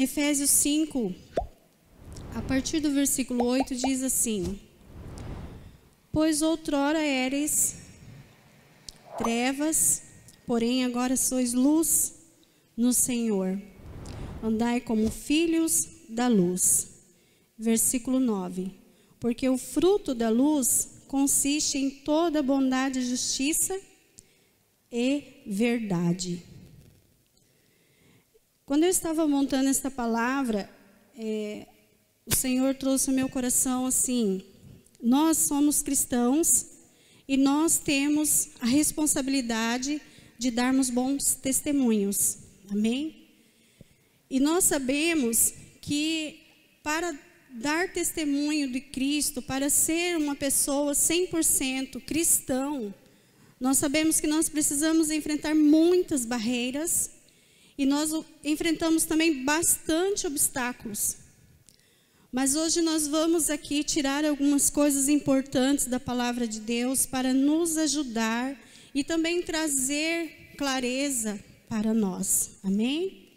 Efésios 5, a partir do versículo 8, diz assim: Pois outrora éreis trevas, porém agora sois luz no Senhor. Andai como filhos da luz. Versículo 9. Porque o fruto da luz consiste em toda bondade, justiça e verdade. Quando eu estava montando esta palavra, o Senhor trouxe ao meu coração assim: nós somos cristãos e nós temos a responsabilidade de darmos bons testemunhos. Amém? E nós sabemos que para dar testemunho de Cristo, para ser uma pessoa 100% cristão, nós sabemos que nós precisamos enfrentar muitas barreiras e nós enfrentamos também bastante obstáculos. Mas hoje nós vamos aqui tirar algumas coisas importantes da palavra de Deus para nos ajudar e também trazer clareza para nós. Amém?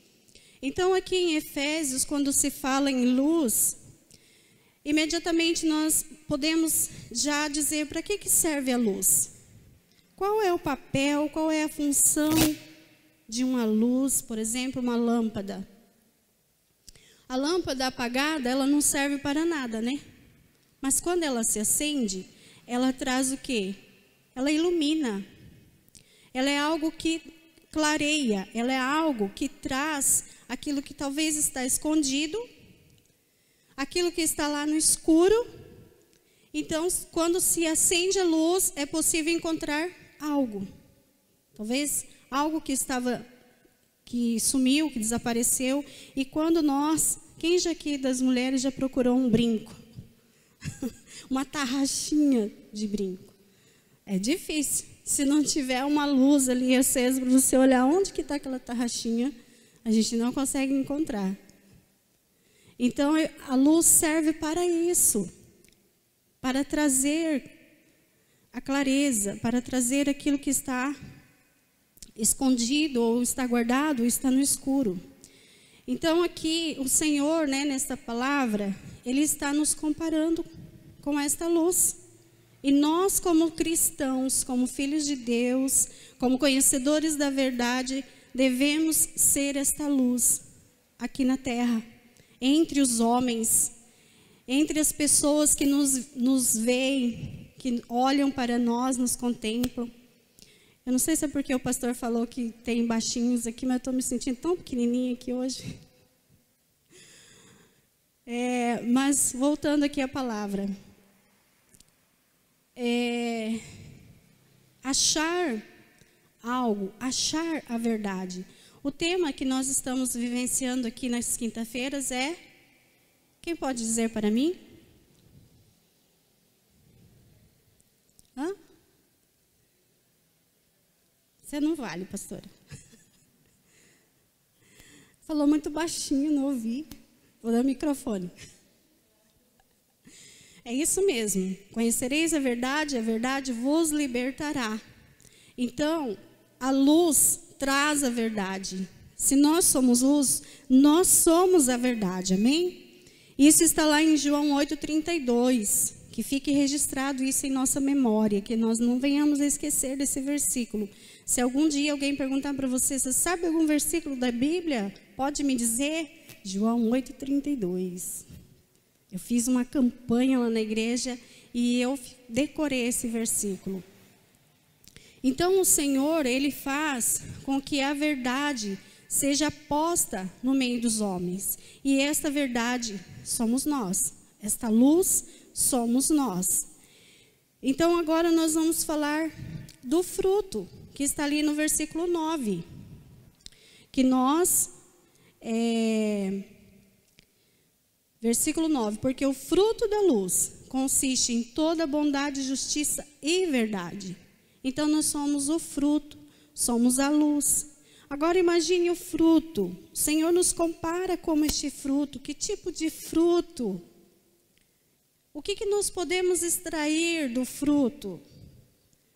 Então aqui em Efésios, quando se fala em luz, imediatamente nós podemos já dizer para que serve a luz. Qual é o papel, qual é a função de uma luz, por exemplo, uma lâmpada? A lâmpada apagada, ela não serve para nada, né? Mas quando ela se acende, ela traz o quê? Ela ilumina. Ela é algo que clareia, ela é algo que traz aquilo que talvez está escondido, aquilo que está lá no escuro. Então, quando se acende a luz, é possível encontrar algo. Talvez algo que sumiu, que desapareceu. E quando quem já aqui das mulheres já procurou um brinco? Uma tarraxinha de brinco. É difícil. Se não tiver uma luz ali acesa para você olhar onde que está aquela tarraxinha, a gente não consegue encontrar. Então, a luz serve para isso. Para trazer a clareza, para trazer aquilo que está escondido, ou está guardado, ou está no escuro. Então aqui o Senhor, nesta palavra, Ele está nos comparando com esta luz. E nós, como cristãos, como filhos de Deus, como conhecedores da verdade, devemos ser esta luz aqui na terra, entre os homens, entre as pessoas que nos veem, que olham para nós, nos contemplam. Eu não sei se é porque o pastor falou que tem baixinhos aqui, mas eu estou me sentindo tão pequenininha aqui hoje. Mas voltando aqui à palavra. Achar algo, achar a verdade. O tema que nós estamos vivenciando aqui nas quinta-feiras é... Quem pode dizer para mim? Você não vale, pastora. Falou muito baixinho, não ouvi. Vou dar o microfone. É isso mesmo. Conhecereis a verdade vos libertará. Então, a luz traz a verdade. Se nós somos luz, nós somos a verdade, amém? Isso está lá em João 8,32. Que fique registrado isso em nossa memória, que nós não venhamos a esquecer desse versículo. Se algum dia alguém perguntar para você sabe algum versículo da Bíblia? Pode me dizer? João 8,32. Eu fiz uma campanha lá na igreja e eu decorei esse versículo. Então o Senhor, Ele faz com que a verdade seja posta no meio dos homens. E esta verdade somos nós. Esta luz somos nós. Então agora nós vamos falar do fruto, que está ali no versículo 9. Que nós... Versículo 9. Porque o fruto da luz consiste em toda bondade, justiça e verdade. Então nós somos o fruto, somos a luz. Agora imagine o fruto. O Senhor nos compara como este fruto. Que tipo de fruto? O que nós podemos extrair do fruto?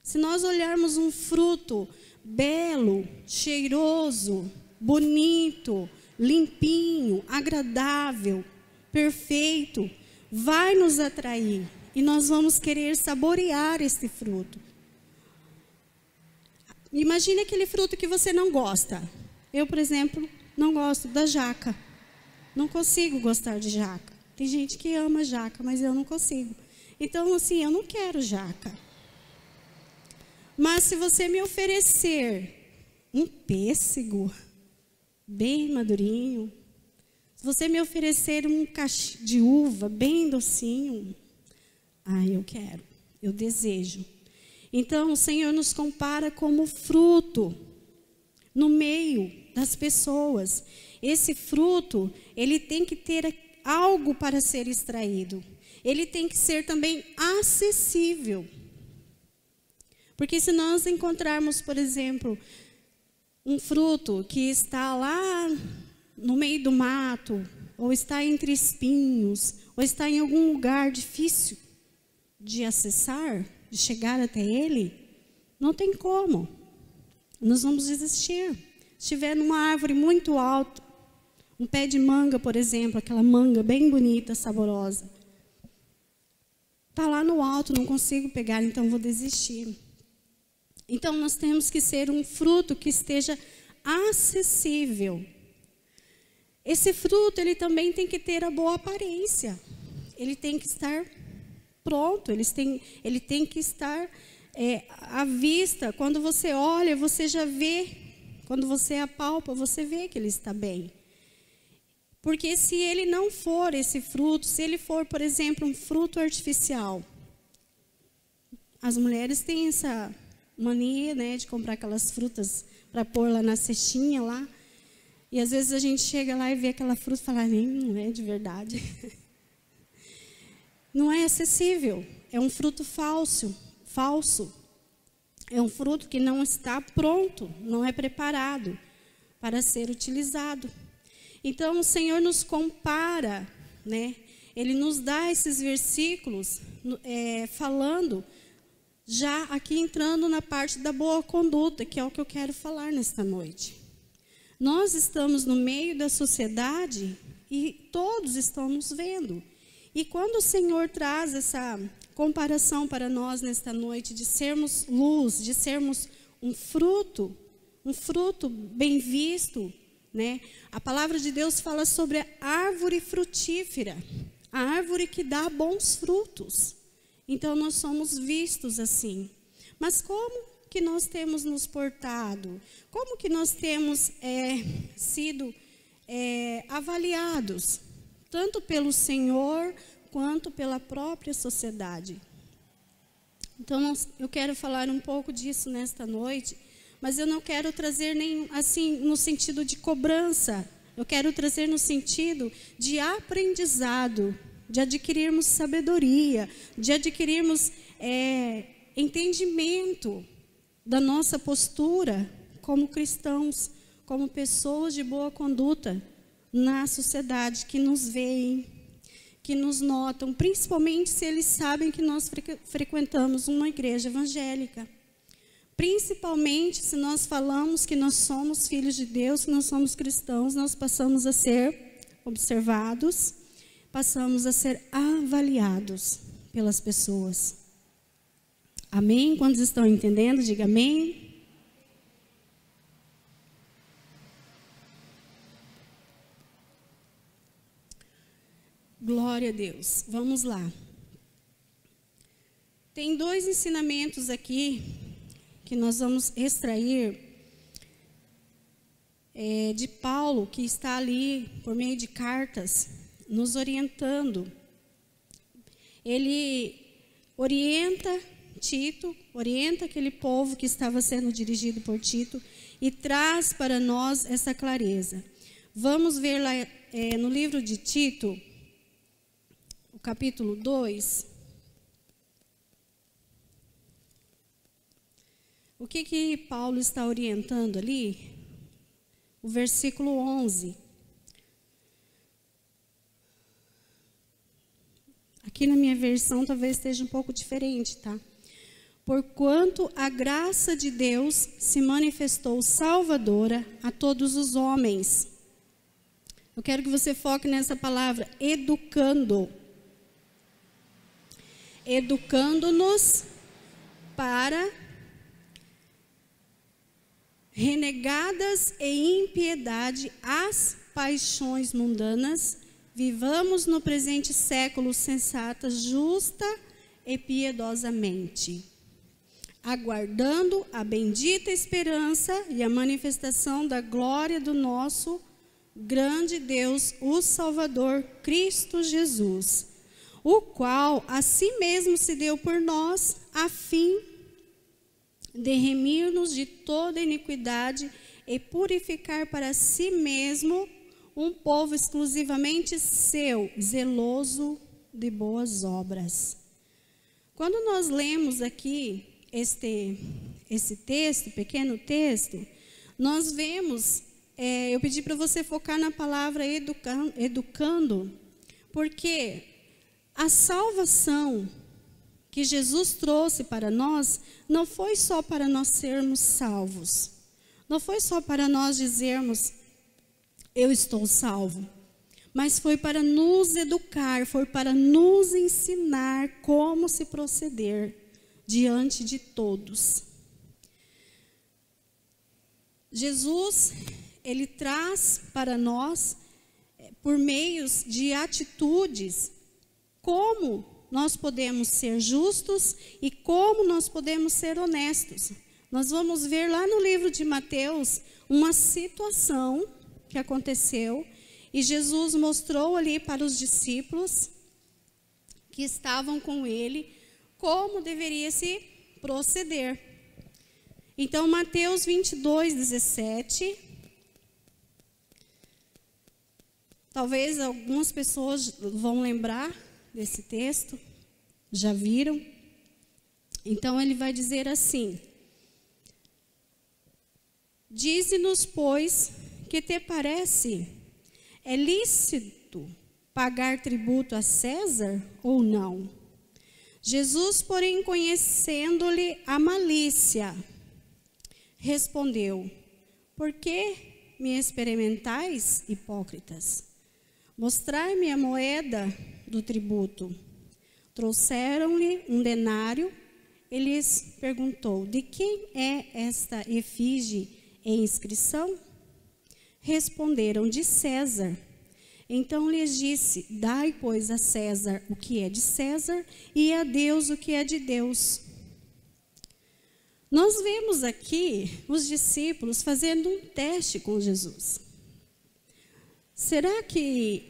Se nós olharmos um fruto belo, cheiroso, bonito, limpinho, agradável, perfeito, vai nos atrair. E nós vamos querer saborear esse fruto. Imagine aquele fruto que você não gosta. Eu, por exemplo, não gosto da jaca. Não consigo gostar de jaca. Tem gente que ama jaca, mas eu não consigo. Então, assim, eu não quero jaca. Mas se você me oferecer um pêssego bem madurinho, se você me oferecer um cacho de uva bem docinho, eu quero, eu desejo. Então, o Senhor nos compara como fruto no meio das pessoas. Esse fruto, ele tem que ter algo para ser extraído. Ele tem que ser também acessível. Porque se nós encontrarmos, por exemplo, um fruto que está lá no meio do mato, ou está entre espinhos, ou está em algum lugar difícil de acessar, de chegar até ele, não tem como. Nós vamos desistir. Se estiver numa árvore muito alta, um pé de manga, por exemplo, aquela manga bem bonita, saborosa, está lá no alto, não consigo pegar, então vou desistir. Então nós temos que ser um fruto que esteja acessível. Esse fruto, ele também tem que ter a boa aparência. Ele tem que estar pronto, ele tem que estar à vista. Quando você olha, você já vê. Quando você apalpa, você vê que ele está bem. Porque se ele não for esse fruto, se ele for, por exemplo, um fruto artificial, as mulheres têm essa mania, né, de comprar aquelas frutas para pôr lá na cestinha lá. E às vezes a gente chega lá e vê aquela fruta e fala, não é de verdade. Não é acessível. É um fruto falso. É um fruto que não está pronto, não é preparado para ser utilizado. Então o Senhor nos compara, né? Ele nos dá esses versículos falando, já aqui entrando na parte da boa conduta, que é o que eu quero falar nesta noite. Nós estamos no meio da sociedade e todos estão nos vendo. E quando o Senhor traz essa comparação para nós nesta noite, de sermos luz, de sermos um fruto bem visto, né? A palavra de Deus fala sobre a árvore frutífera, a árvore que dá bons frutos. Então nós somos vistos assim. Mas como que nós temos nos portado? Como que nós temos sido avaliados? Tanto pelo Senhor, quanto pela própria sociedade. Então, eu quero falar um pouco disso nesta noite, mas eu não quero trazer nem assim no sentido de cobrança. Eu quero trazer no sentido de aprendizado, de adquirirmos sabedoria, de adquirirmos entendimento da nossa postura como cristãos, como pessoas de boa conduta na sociedade, que nos veem, que nos notam, principalmente se eles sabem que nós frequentamos uma igreja evangélica. Principalmente se nós falamos que nós somos filhos de Deus, que nós somos cristãos, nós passamos a ser observados, passamos a ser avaliados pelas pessoas. Amém? Quantos estão entendendo? Diga amém. Glória a Deus. Vamos lá. Tem dois ensinamentos aqui que nós vamos extrair de Paulo, que está ali por meio de cartas, nos orientando. Ele orienta Tito, orienta aquele povo que estava sendo dirigido por Tito e traz para nós essa clareza. Vamos ver lá no livro de Tito, o capítulo 2. O que Paulo está orientando ali? O versículo 11. Aqui na minha versão talvez esteja um pouco diferente, tá? Porquanto a graça de Deus se manifestou salvadora a todos os homens. Eu quero que você foque nessa palavra, educando. Educando-nos para renegadas e impiedade as paixões mundanas, vivamos no presente século sensata, justa e piedosamente, aguardando a bendita esperança e a manifestação da glória do nosso grande Deus, o Salvador, Cristo Jesus, o qual a si mesmo se deu por nós, a fim de remir-nos de toda iniquidade e purificar para si mesmo um povo exclusivamente seu, zeloso de boas obras. Quando nós lemos aqui esse texto, pequeno texto, nós vemos, eu pedi para você focar na palavra educando, porque a salvação que Jesus trouxe para nós não foi só para nós sermos salvos, não foi só para nós dizermos, eu estou salvo, mas foi para nos educar, foi para nos ensinar como se proceder diante de todos. Jesus, ele traz para nós, por meios de atitudes, como nós podemos ser justos e como nós podemos ser honestos. Nós vamos ver lá no livro de Mateus uma situação que aconteceu e Jesus mostrou ali para os discípulos que estavam com ele como deveria se proceder. Então, Mateus 22, 17. Talvez algumas pessoas vão lembrar desse texto, já viram. Então, ele vai dizer assim: dize-nos, pois, que te parece? É lícito pagar tributo a César ou não? Jesus, porém, conhecendo-lhe a malícia, respondeu: por que me experimentais, hipócritas? Mostrai-me a moeda do tributo. Trouxeram-lhe um denário. Ele lhes perguntou: de quem é esta efígie e inscrição? Responderam: de César. Então lhes disse: dai, pois, a César o que é de César e a Deus o que é de Deus. Nós vemos aqui os discípulos fazendo um teste com Jesus. Será que,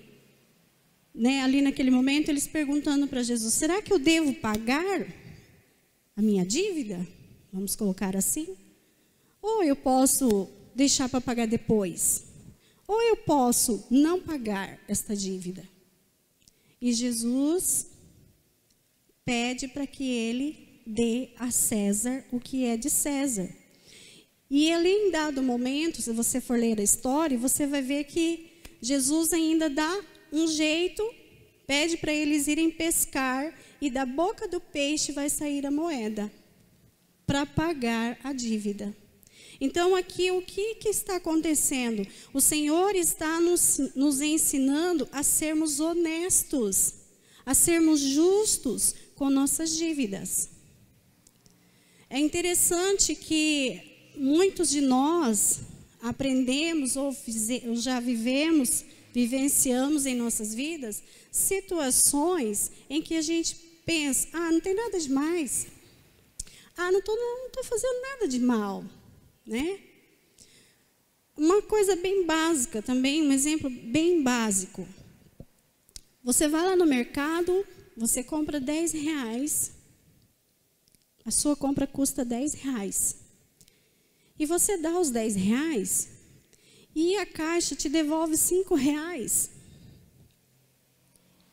ali naquele momento, eles perguntando para Jesus: será que eu devo pagar a minha dívida? Vamos colocar assim? Ou eu posso deixar para pagar depois? Ou eu posso não pagar esta dívida? E Jesus pede para que ele dê a César o que é de César. E ali em dado momento, se você for ler a história, você vai ver que Jesus ainda dá um jeito, pede para eles irem pescar e da boca do peixe vai sair a moeda para pagar a dívida. Então aqui o que está acontecendo? O Senhor está nos ensinando a sermos honestos, a sermos justos com nossas dívidas. É interessante que muitos de nós aprendemos ou já vivenciamos em nossas vidas situações em que a gente pensa: não tem nada demais, não estou fazendo nada de mal. Uma coisa bem básica também, um exemplo bem básico. Você vai lá no mercado, você compra R$10, a sua compra custa R$10. E você dá os R$10 e a caixa te devolve R$5.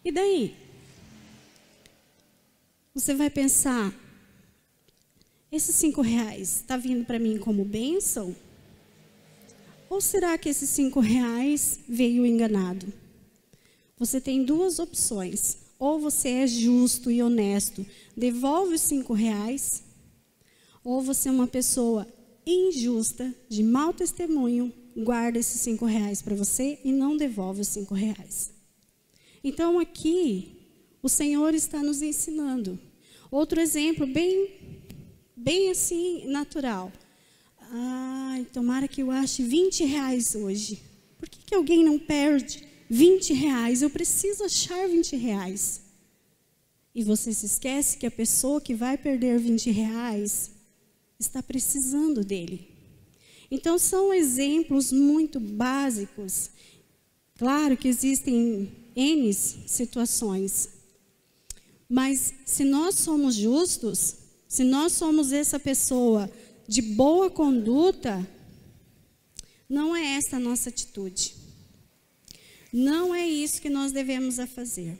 E daí? Você vai pensar: esses R$5 está vindo para mim como bênção? Ou será que esses R$5 veio enganado? Você tem duas opções. Ou você é justo e honesto, devolve os R$5, ou você é uma pessoa injusta, de mau testemunho, guarda esses 5 reais para você e não devolve os 5 reais. Então aqui, o Senhor está nos ensinando. Outro exemplo bem assim, natural. Ai, tomara que eu ache 20 reais hoje. Por que alguém não perde 20 reais? Eu preciso achar 20 reais. E você se esquece que a pessoa que vai perder 20 reais está precisando dele. Então, são exemplos muito básicos. Claro que existem N situações. Mas se nós somos justos, se nós somos essa pessoa de boa conduta, não é essa a nossa atitude. Não é isso que nós devemos a fazer.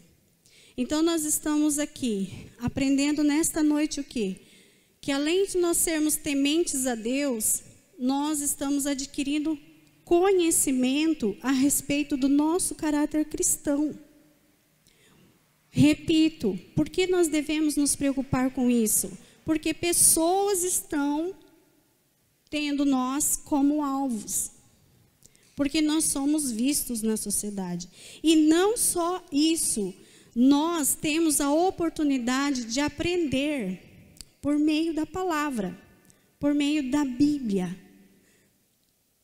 Então, nós estamos aqui aprendendo nesta noite o quê? Que além de nós sermos tementes a Deus, nós estamos adquirindo conhecimento a respeito do nosso caráter cristão. Repito, por que nós devemos nos preocupar com isso? Porque pessoas estão tendo nós como alvos. Porque nós somos vistos na sociedade. E não só isso, nós temos a oportunidade de aprender por meio da palavra, por meio da Bíblia.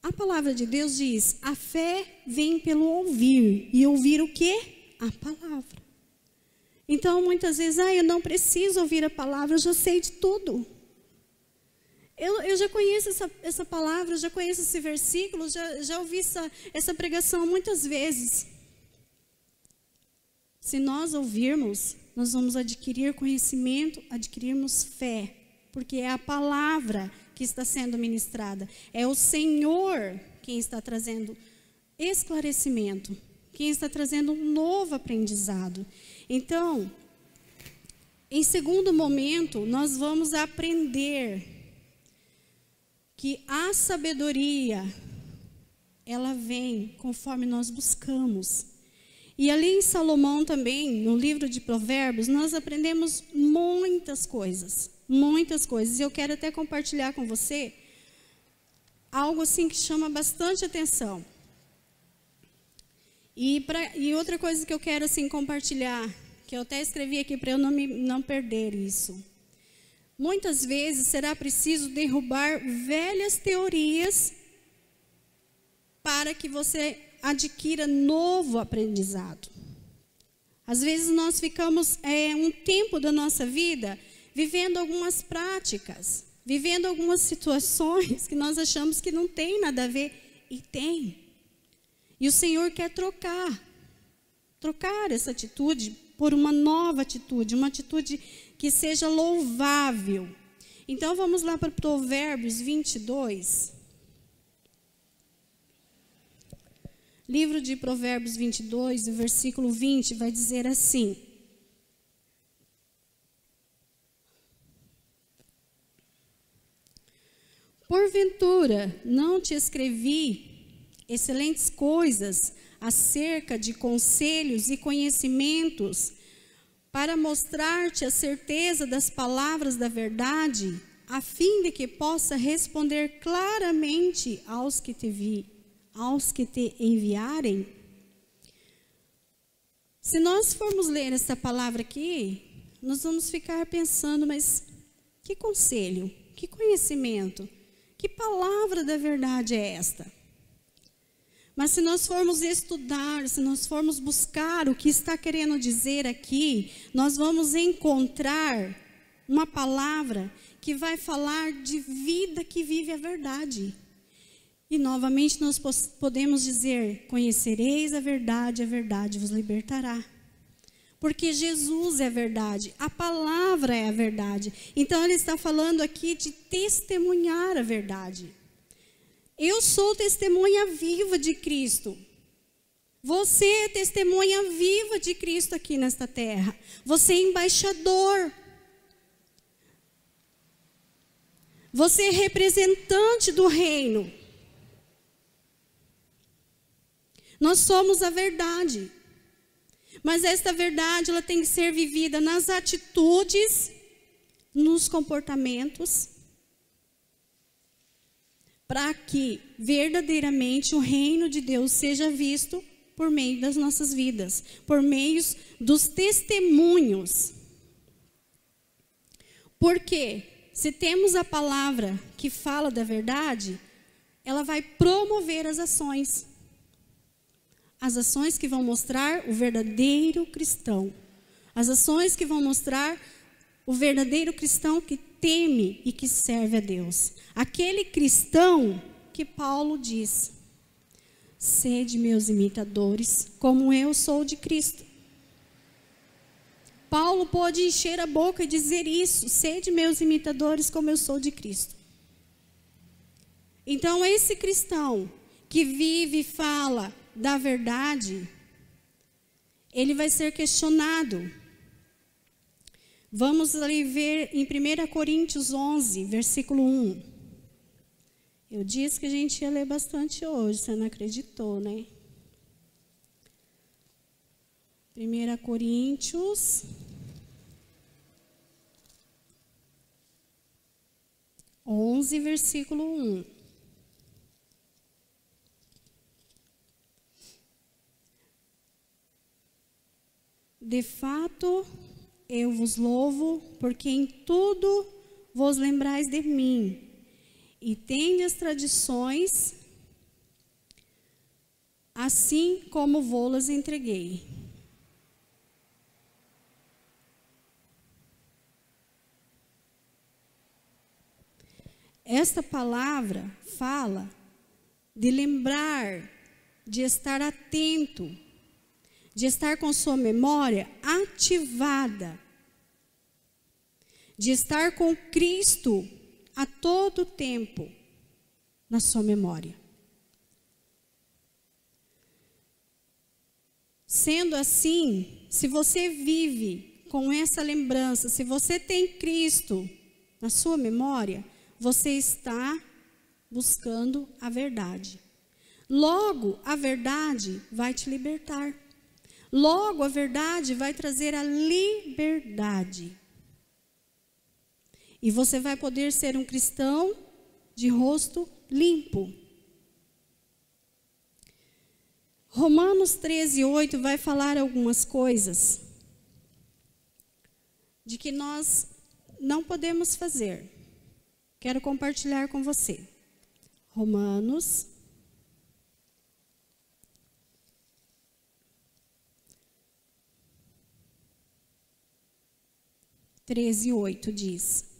A palavra de Deus diz, a fé vem pelo ouvir. E ouvir o quê? A palavra. Então, muitas vezes, eu não preciso ouvir a palavra, eu já sei de tudo. Eu já conheço essa palavra, eu já conheço esse versículo, já ouvi essa pregação muitas vezes. Se nós ouvirmos, nós vamos adquirir conhecimento, adquirirmos fé. Porque é a palavra que está sendo ministrada. É o Senhor quem está trazendo esclarecimento. Quem está trazendo um novo aprendizado. Então, em segundo momento, nós vamos aprender que a sabedoria, ela vem conforme nós buscamos. E ali em Salomão também, no livro de Provérbios, nós aprendemos muitas coisas. Muitas coisas. E eu quero até compartilhar com você algo assim que chama bastante atenção. E outra coisa que eu quero assim compartilhar, que eu até escrevi aqui para eu não perder isso. Muitas vezes será preciso derrubar velhas teorias para que você adquira novo aprendizado. Às vezes nós ficamos um tempo da nossa vida vivendo algumas práticas, vivendo algumas situações que nós achamos que não tem nada a ver, e tem. E o Senhor quer trocar essa atitude por uma nova atitude, uma atitude que seja louvável. Então vamos lá para Provérbios 22. Livro de Provérbios 22, o versículo 20 vai dizer assim: porventura não te escrevi excelentes coisas acerca de conselhos e conhecimentos, para mostrar-te a certeza das palavras da verdade, a fim de que possa responder claramente aos que te enviarem? Se nós formos ler essa palavra aqui, nós vamos ficar pensando, mas que conselho, que conhecimento, que palavra da verdade é esta? Mas se nós formos estudar, se nós formos buscar o que está querendo dizer aqui, nós vamos encontrar uma palavra que vai falar de vida que vive a verdade. E novamente nós podemos dizer, conhecereis a verdade vos libertará. Porque Jesus é a verdade, a palavra é a verdade. Então ele está falando aqui de testemunhar a verdade. Eu sou testemunha viva de Cristo. Você é testemunha viva de Cristo aqui nesta terra. Você é embaixador. Você é representante do reino. Nós somos a verdade. Mas esta verdade, ela tem que ser vivida nas atitudes, nos comportamentos, para que verdadeiramente o reino de Deus seja visto por meio das nossas vidas, por meio dos testemunhos. Porque se temos a palavra que fala da verdade, ela vai promover as ações. As ações que vão mostrar o verdadeiro cristão. As ações que vão mostrar o verdadeiro cristão que teme e que serve a Deus. Aquele cristão que Paulo diz: sede meus imitadores, como eu sou de Cristo. Paulo pode encher a boca e dizer isso: sede meus imitadores, como eu sou de Cristo. Então, esse cristão que vive e fala da verdade, ele vai ser questionado. Vamos ali ver em 1 Coríntios 11, versículo 1. Eu disse que a gente ia ler bastante hoje, você não acreditou, né? 1 Coríntios 11, versículo 1. De fato, eu vos louvo, porque em tudo vos lembrais de mim, e tendes tradições, assim como vô-las entreguei. Esta palavra fala de lembrar, de estar atento, de estar com sua memória ativada, de estar com Cristo a todo tempo na sua memória. Sendo assim, se você vive com essa lembrança, se você tem Cristo na sua memória, você está buscando a verdade. Logo, a verdade vai te libertar. Logo, a verdade vai trazer a liberdade. E você vai poder ser um cristão de rosto limpo. Romanos 13, 8 vai falar algumas coisas de que nós não podemos fazer. Quero compartilhar com você. Romanos 13, 8 diz: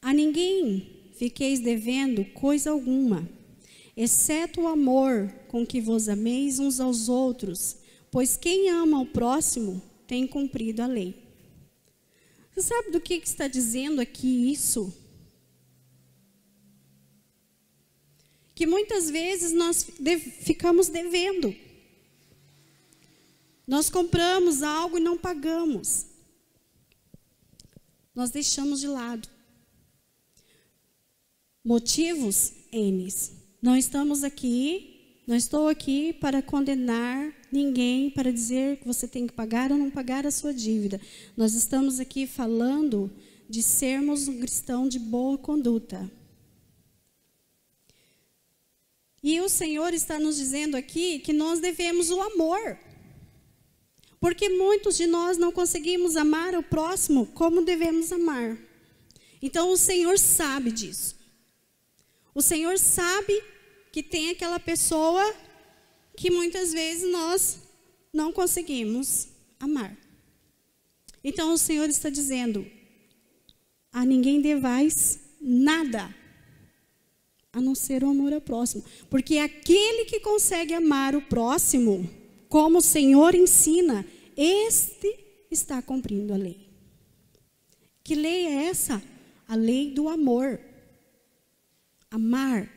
a ninguém fiqueis devendo coisa alguma, exceto o amor com que vos ameis uns aos outros, pois quem ama o próximo tem cumprido a lei. Você sabe do que está dizendo aqui isso? Que muitas vezes nós ficamos devendo. Nós compramos algo e não pagamos. Nós deixamos de lado. Motivos N. Não estamos aqui, não estou aqui para condenar ninguém, para dizer que você tem que pagar ou não pagar a sua dívida. Nós estamos aqui falando de sermos um cristão de boa conduta. E o Senhor está nos dizendo aqui que nós devemos o amor. Porque muitos de nós não conseguimos amar o próximo como devemos amar. Então o Senhor sabe disso. O Senhor sabe que tem aquela pessoa que muitas vezes nós não conseguimos amar. Então o Senhor está dizendo: a ninguém devais nada, a não ser o amor ao próximo. Porque aquele que consegue amar o próximo, como o Senhor ensina, este está cumprindo a lei. Que lei é essa? A lei do amor. Amar,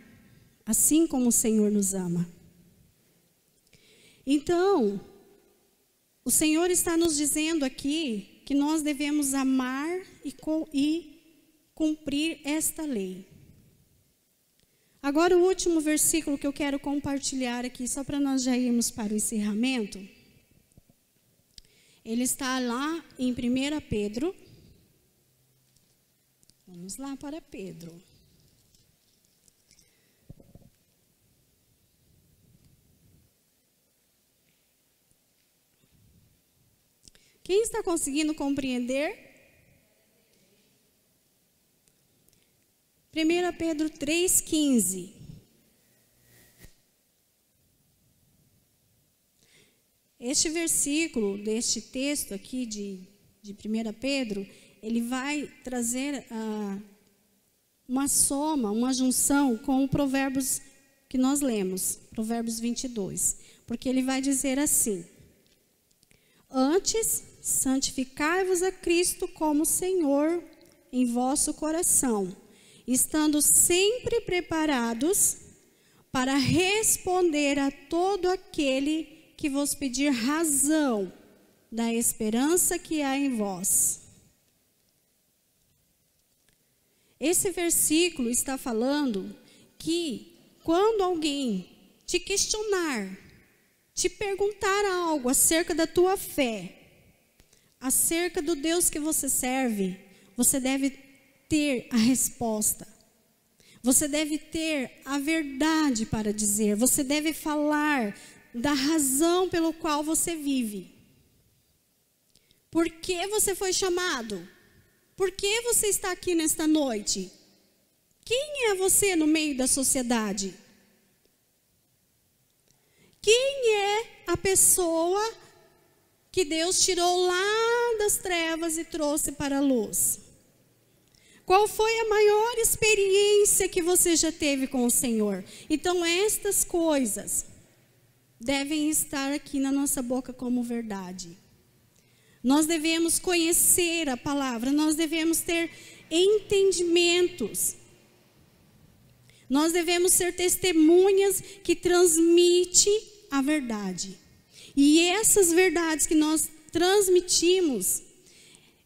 assim como o Senhor nos ama. Então, o Senhor está nos dizendo aqui que nós devemos amar e cumprir esta lei. Agora o último versículo que eu quero compartilhar aqui, só para nós já irmos para o encerramento. Ele está lá em 1 Pedro. Vamos lá para Pedro. Quem está conseguindo compreender? 1 Pedro 3,15. Este versículo, deste texto aqui de 1 Pedro, ele vai trazer uma soma, uma junção com o Provérbios que nós lemos, Provérbios 22. Porque ele vai dizer assim: antes, santificai-vos a Cristo como Senhor em vosso coração, estando sempre preparados para responder a todo aquele que vos pedir razão da esperança que há em vós. Esse versículo está falando que quando alguém te questionar, te perguntar algo acerca da tua fé, acerca do Deus que você serve, você deve ter a resposta. Você deve ter a verdade para dizer. Você deve falar da razão pelo qual você vive. Por que você foi chamado? Por que você está aqui nesta noite? Quem é você no meio da sociedade? Quem é a pessoa que Deus tirou lá das trevas e trouxe para a luz? Qual foi a maior experiência que você já teve com o Senhor? Então, estas coisas devem estar aqui na nossa boca como verdade. Nós devemos conhecer a palavra, nós devemos ter entendimentos. Nós devemos ser testemunhas que transmitem a verdade. E essas verdades que nós transmitimos,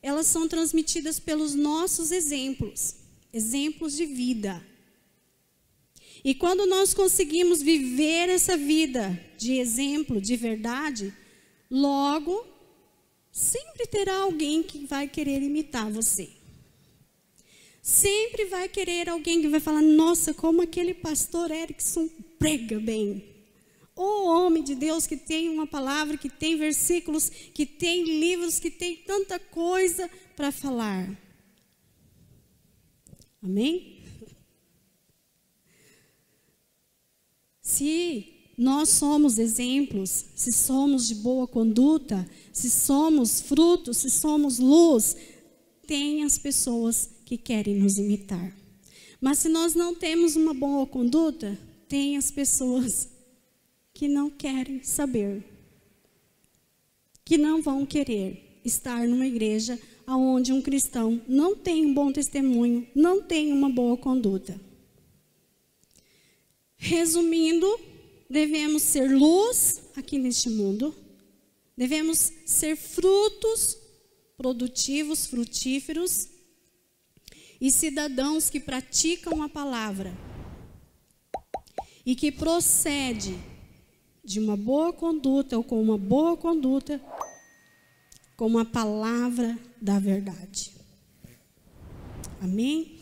elas são transmitidas pelos nossos exemplos, exemplos de vida. E quando nós conseguimos viver essa vida de exemplo, de verdade, logo, sempre terá alguém que vai querer imitar você. Sempre vai querer alguém que vai falar: nossa, como aquele pastor Erickson prega bem. O homem de Deus que tem uma palavra, que tem versículos, que tem livros, que tem tanta coisa para falar. Amém? Se nós somos exemplos, se somos de boa conduta, se somos frutos, se somos luz, tem as pessoas que querem nos imitar. Mas se nós não temos uma boa conduta, tem as pessoas que não querem saber, que não vão querer estar numa igreja onde um cristão não tem um bom testemunho, não tem uma boa conduta. Resumindo, devemos ser luz aqui neste mundo, devemos ser frutos produtivos, frutíferos e cidadãos que praticam a palavra e que procede de uma boa conduta ou com uma boa conduta com a palavra da verdade. Amém?